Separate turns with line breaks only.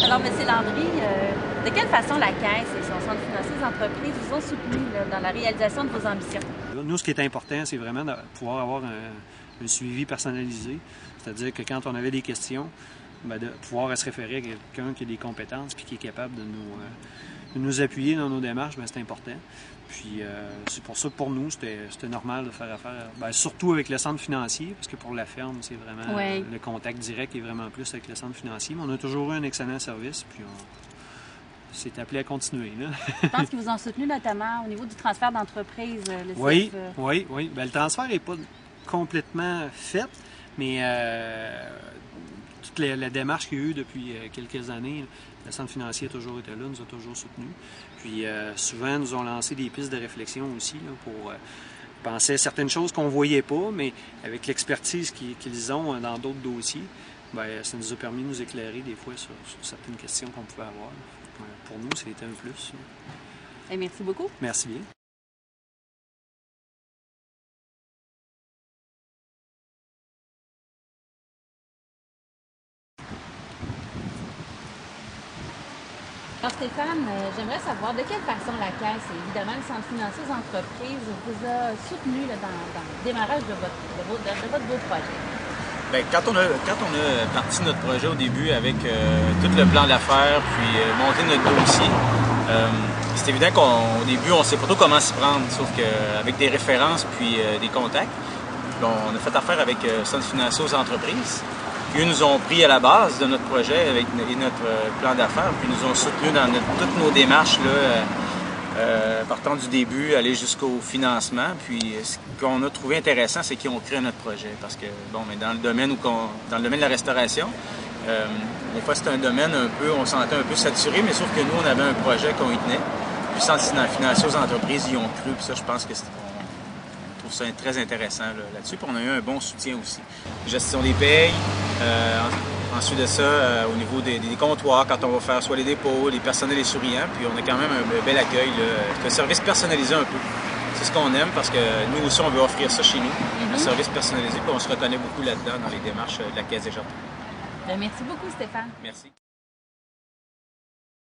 Alors, M. Landry, de quelle façon la Caisse et son Centre financier des entreprises vous ont soutenu dans la réalisation de vos ambitions?
Nous, ce qui est important, c'est vraiment de pouvoir avoir un suivi personnalisé. C'est-à-dire que quand on avait des questions, de pouvoir se référer à quelqu'un qui a des compétences et qui est capable de nous appuyer dans nos démarches, c'est important. Puis c'est pour ça que pour nous, c'était normal de faire affaire, surtout avec le centre financier, parce que pour la ferme, c'est vraiment le contact direct est vraiment plus avec le centre financier. Mais on a toujours eu un excellent service, puis on s'est appelé à continuer. Là.
Je pense qu'ils vous ont soutenu notamment au niveau du transfert d'entreprise, le
oui,
CFE.
Oui. Le transfert n'est pas complètement fait, mais toute la démarche qu'il y a eu depuis quelques années, le centre financier a toujours été là, nous a toujours soutenus. Puis souvent, nous ont lancé des pistes de réflexion aussi là, pour penser à certaines choses qu'on ne voyait pas, mais avec l'expertise qu'ils ont dans d'autres dossiers, ça nous a permis de nous éclairer des fois sur certaines questions qu'on pouvait avoir. Pour nous, c'était un plus.
Et merci beaucoup.
Merci bien.
Alors Stéphane, j'aimerais savoir de quelle façon la Caisse et évidemment le Centre financier des entreprises vous a soutenu là, dans le démarrage de votre beau projet.
Bien, quand on a parti notre projet au début avec tout le plan d'affaires, puis monté notre dossier, c'est évident qu'au début, on ne sait pas trop comment s'y prendre, sauf qu'avec des références puis des contacts, on a fait affaire avec Centre financier aux entreprises. Puis eux nous ont pris à la base de notre projet avec notre plan d'affaires, puis nous ont soutenus dans toutes nos démarches, là, partant du début, aller jusqu'au financement. Puis ce qu'on a trouvé intéressant, c'est qu'ils ont créé notre projet. Parce que, mais dans le domaine de la restauration, des fois c'est un domaine on sentait un peu saturé, mais sauf que nous, on avait un projet qu'on y tenait. Puis Centre financier aux entreprises, ils ont cru, puis ça, je pense que on trouve ça très intéressant là-dessus. Puis on a eu un bon soutien aussi. Gestion des payes, ensuite de ça, au niveau des comptoirs, quand on va faire soit les dépôts, les personnels et souriants, puis on a quand même un bel accueil. C'est un service personnalisé un peu. C'est ce qu'on aime parce que nous aussi, on veut offrir ça chez nous, un service personnalisé, puis on se reconnaît beaucoup là-dedans dans les démarches de la Caisse des Jardins.
Merci beaucoup, Stéphane.
Merci.